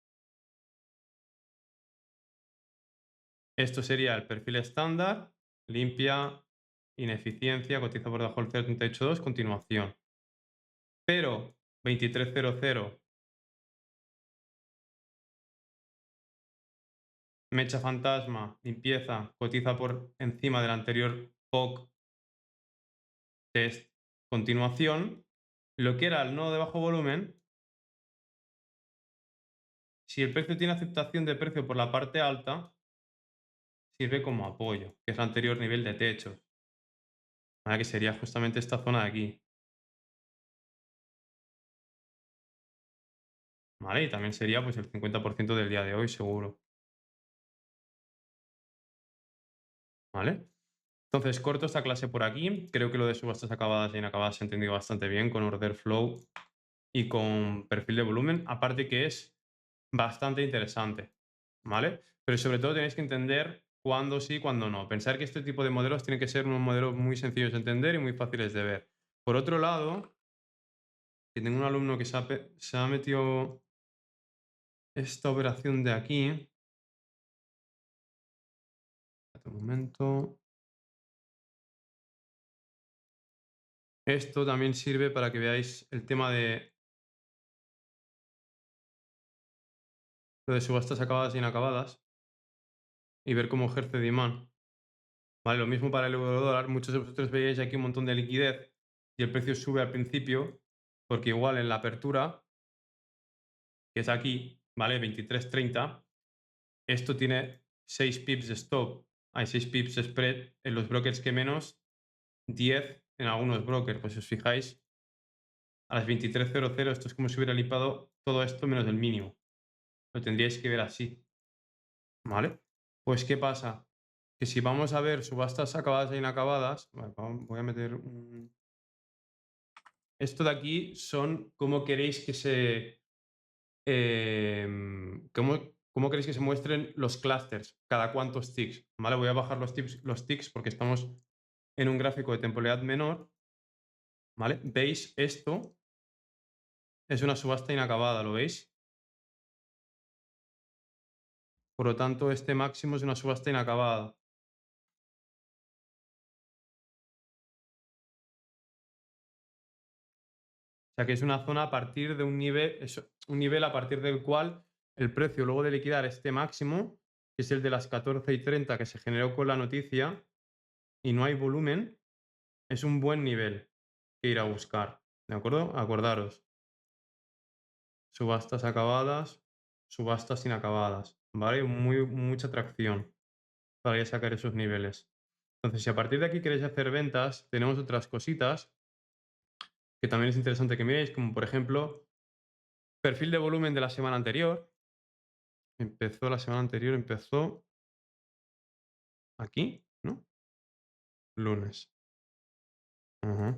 esto sería el perfil estándar, limpia, ineficiencia, cotiza por debajo del 0,382, continuación. Pero 2300, mecha fantasma, limpieza, cotiza por encima del anterior POC test, continuación. Lo que era el nodo de bajo volumen, si el precio tiene aceptación de precio por la parte alta, sirve como apoyo, que es el anterior nivel de techos, ¿vale? Que sería justamente esta zona de aquí. ¿Vale? Y también sería pues el 50% del día de hoy, seguro. ¿Vale? Entonces, corto esta clase por aquí. Creo que lo de subastas acabadas e inacabadas se ha entendido bastante bien con order flow y con perfil de volumen. Aparte que es bastante interesante. ¿Vale? Pero sobre todo tenéis que entender cuándo sí, cuándo no. Pensar que este tipo de modelos tienen que ser unos modelos muy sencillos de entender y muy fáciles de ver. Por otro lado, que tengo un alumno que se ha metido esta operación de aquí. Un momento. Esto también sirve para que veáis el tema de lo de subastas acabadas e inacabadas y ver cómo ejerce demand. Vale, lo mismo para el euro dólar. Muchos de vosotros veis aquí un montón de liquidez y el precio sube al principio, porque igual en la apertura, que es aquí, ¿vale? 23.30, esto tiene 6 pips de stop. Hay 6 pips de spread en los brokers que menos, 10 en algunos brokers. Pues si os fijáis, a las 23.00 esto es como si hubiera limpado todo esto menos el mínimo. Lo tendríais que ver así, ¿vale? Pues, ¿qué pasa? Que si vamos a ver subastas acabadas e inacabadas, vale, voy a meter un... Esto de aquí son cómo queréis que se... cómo queréis que se muestren los clusters, cada cuántos ticks, ¿vale? Voy a bajar los ticks porque estamos en un gráfico de temporalidad menor, ¿vale? ¿Veis esto? Es una subasta inacabada, ¿lo veis? Por lo tanto, este máximo es una subasta inacabada. O sea que es una zona a partir de un nivel a partir del cual el precio luego de liquidar este máximo, que es el de las 14:30 que se generó con la noticia, y no hay volumen, es un buen nivel que ir a buscar. ¿De acuerdo? Acordaros. Subastas acabadas, subastas inacabadas. ¿Vale? Mucha tracción para ir a sacar esos niveles. Entonces, si a partir de aquí queréis hacer ventas, tenemos otras cositas que también es interesante que miréis, como por ejemplo, perfil de volumen de la semana anterior. Empezó la semana anterior, empezó aquí, ¿no? Lunes. Ajá.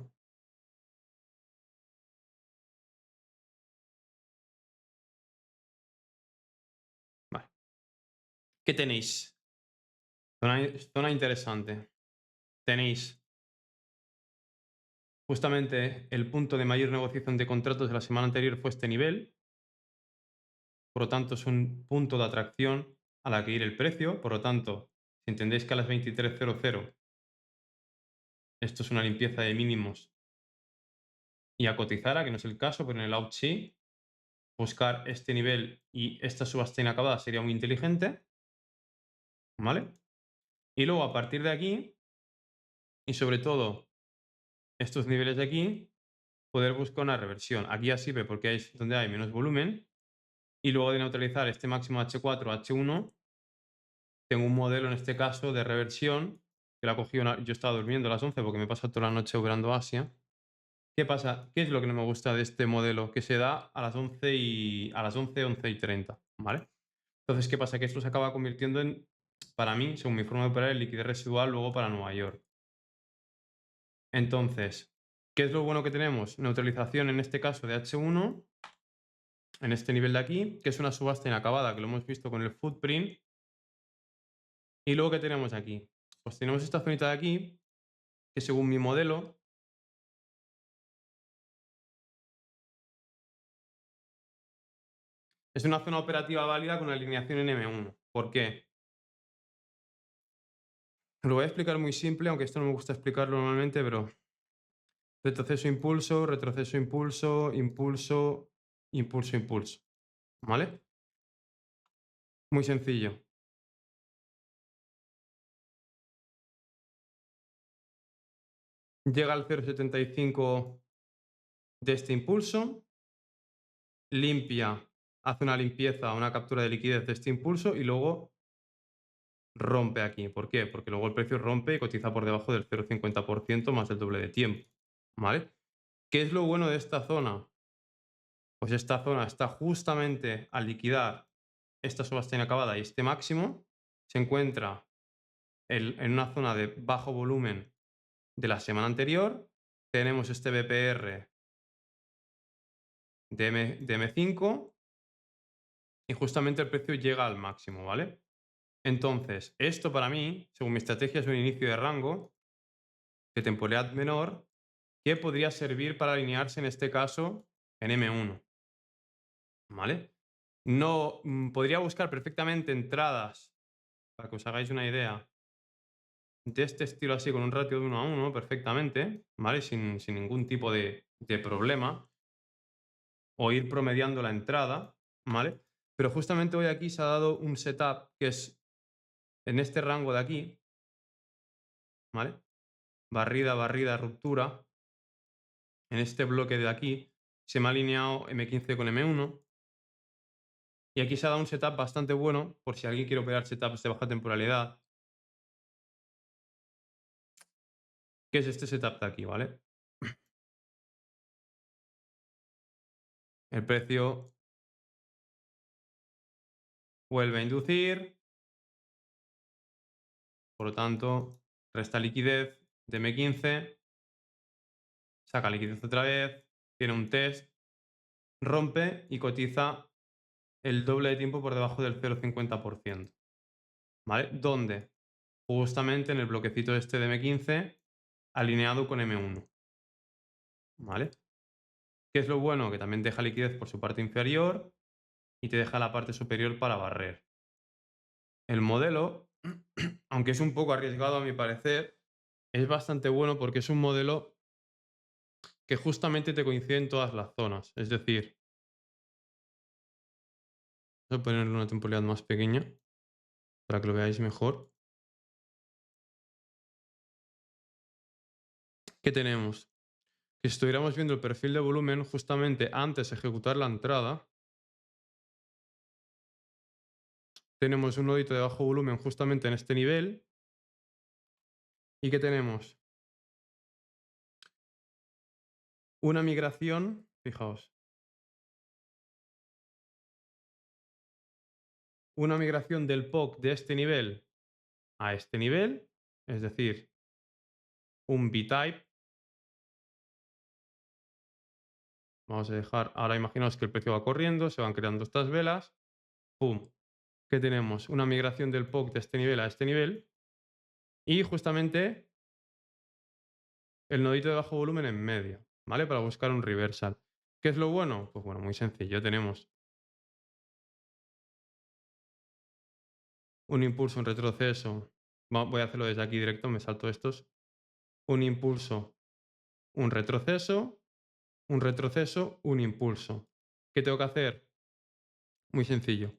Vale. ¿Qué tenéis? Zona interesante. Tenéis justamente el punto de mayor negociación de contratos de la semana anterior fue este nivel. Por lo tanto, es un punto de atracción a la que ir el precio. Por lo tanto, si entendéis que a las 23:00 esto es una limpieza de mínimos y a cotizar, a que no es el caso, pero en el out sí. Buscar este nivel y esta subasta inacabada sería muy inteligente, ¿vale? Y luego a partir de aquí, y sobre todo estos niveles de aquí, poder buscar una reversión. Aquí ya sirve porque es donde hay menos volumen. Y luego de neutralizar este máximo H4, H1, tengo un modelo en este caso de reversión que la cogí yo estaba durmiendo a las 11 porque me he pasado toda la noche operando Asia. ¿Qué pasa? ¿Qué es lo que no me gusta de este modelo? Que se da a las 11 a las 11 y 30, ¿vale? Entonces, ¿qué pasa? Que esto se acaba convirtiendo en, para mí, según mi forma de operar, en liquidez residual luego para Nueva York. Entonces, ¿qué es lo bueno que tenemos? Neutralización en este caso de H1, en este nivel de aquí, que es una subasta inacabada, que lo hemos visto con el footprint. Y luego, ¿qué tenemos aquí? Pues tenemos esta zonita de aquí, que según mi modelo, es una zona operativa válida con alineación en M1. ¿Por qué? Lo voy a explicar muy simple, aunque esto no me gusta explicarlo normalmente, pero retroceso, impulso, retroceso, impulso, impulso, impulso, impulso. ¿Vale? Muy sencillo. Llega al 0,75 de este impulso, limpia, hace una limpieza, una captura de liquidez de este impulso y luego rompe aquí. ¿Por qué? Porque luego el precio rompe y cotiza por debajo del 0,50% más del doble de tiempo. ¿Vale? ¿Qué es lo bueno de esta zona? Pues esta zona está justamente al liquidar esta subasta inacabada y este máximo. Se encuentra en una zona de bajo volumen de la semana anterior. Tenemos este BPR de M5 y justamente el precio llega al máximo, ¿vale? Entonces, esto para mí, según mi estrategia, es un inicio de rango de temporalidad menor que podría servir para alinearse en este caso en M1, ¿vale? No, podría buscar perfectamente entradas, para que os hagáis una idea, de este estilo así, con un ratio de 1 a 1, perfectamente, ¿vale? Sin ningún tipo de problema, o ir promediando la entrada, ¿vale? Pero justamente hoy aquí se ha dado un setup que es en este rango de aquí, ¿vale? Barrida, barrida, ruptura. En este bloque de aquí se me ha alineado M15 con M1. Y aquí se ha dado un setup bastante bueno, por si alguien quiere operar setups de baja temporalidad, que es este setup de aquí, ¿vale? El precio vuelve a inducir, por lo tanto, resta liquidez de M15, saca liquidez otra vez, tiene un test, rompe y cotiza el doble de tiempo por debajo del 0,50%. ¿Vale? ¿Dónde? Justamente en el bloquecito este de M15 alineado con M1. ¿Vale? ¿Qué es lo bueno? Que también deja liquidez por su parte inferior y te deja la parte superior para barrer. El modelo, aunque es un poco arriesgado a mi parecer, es bastante bueno porque es un modelo que justamente te coincide en todas las zonas. Es decir, voy a ponerle una temporalidad más pequeña para que lo veáis mejor. ¿Qué tenemos? Que si estuviéramos viendo el perfil de volumen justamente antes de ejecutar la entrada, tenemos un nodito de bajo volumen justamente en este nivel. ¿Y qué tenemos? Una migración, fijaos, una migración del POC de este nivel a este nivel, es decir, un B-type. Vamos a dejar, ahora imaginaos que el precio va corriendo, se van creando estas velas, ¡pum! ¿Qué tenemos? Una migración del POC de este nivel a este nivel y justamente el nodito de bajo volumen en medio, ¿vale? Para buscar un reversal. ¿Qué es lo bueno? Pues bueno, muy sencillo. Tenemos un impulso, un retroceso. Voy a hacerlo desde aquí directo, me salto estos. un impulso, un retroceso, un retroceso, un impulso. ¿Qué tengo que hacer? Muy sencillo.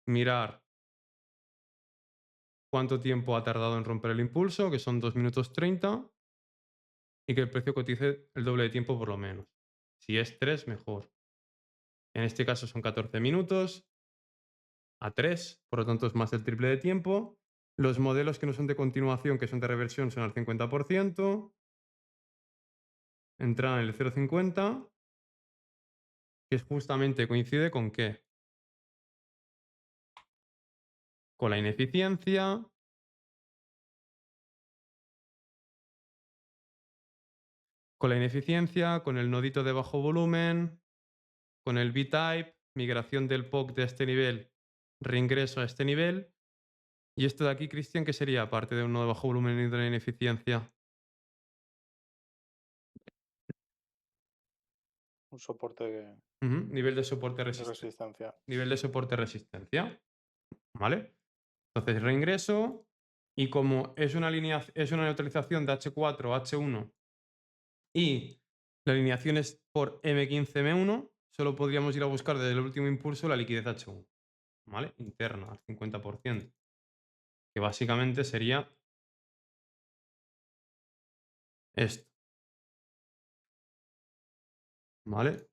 Mirar cuánto tiempo ha tardado en romper el impulso, que son 2 minutos 30, y que el precio cotice el doble de tiempo por lo menos. Si es 3, mejor. En este caso son 14 minutos a 3, por lo tanto es más del triple de tiempo. Los modelos que no son de continuación, que son de reversión, son al 50%. Entrar en el 0,50, que es justamente coincide con qué? Con la ineficiencia, con el nodito de bajo volumen, con el B-Type, migración del POC de este nivel, reingreso a este nivel. Y esto de aquí, Cristian, ¿qué sería aparte de un nodo de bajo volumen y de la ineficiencia? Un soporte Ujú, nivel de soporte de resistente. resistencia. Nivel de soporte resistencia. ¿Vale? Entonces reingreso y como es una línea, es una neutralización de H4, H1 y la alineación es por M15, M1, solo podríamos ir a buscar desde el último impulso la liquidez H1, ¿vale? Interna al 50%, que básicamente sería esto, ¿vale?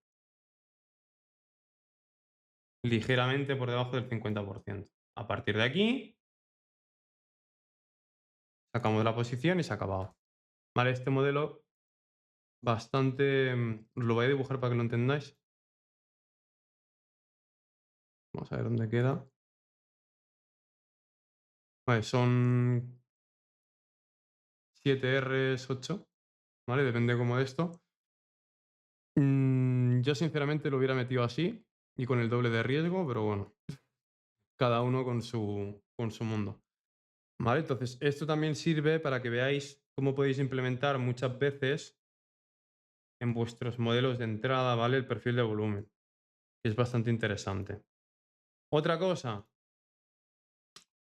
Ligeramente por debajo del 50%. A partir de aquí, sacamos la posición y se ha acabado. Vale, este modelo bastante... os lo voy a dibujar para que lo entendáis. Vamos a ver dónde queda. Vale, son 7 Rs, 8, ¿vale? Depende como de esto. Yo sinceramente lo hubiera metido así y con el doble de riesgo, pero bueno, cada uno con su mundo. ¿Vale? Entonces, esto también sirve para que veáis cómo podéis implementar muchas veces en vuestros modelos de entrada, ¿vale? El perfil de volumen. Es bastante interesante. Otra cosa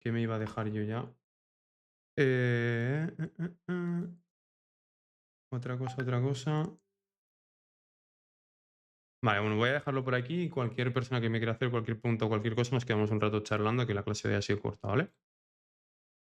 que me iba a dejar yo ya. Eh, eh, eh, eh. Otra cosa. Vale, bueno, voy a dejarlo por aquí y cualquier persona que me quiera hacer cualquier pregunta o cualquier cosa nos quedamos un rato charlando, que la clase de hoy ha sido corta, ¿vale?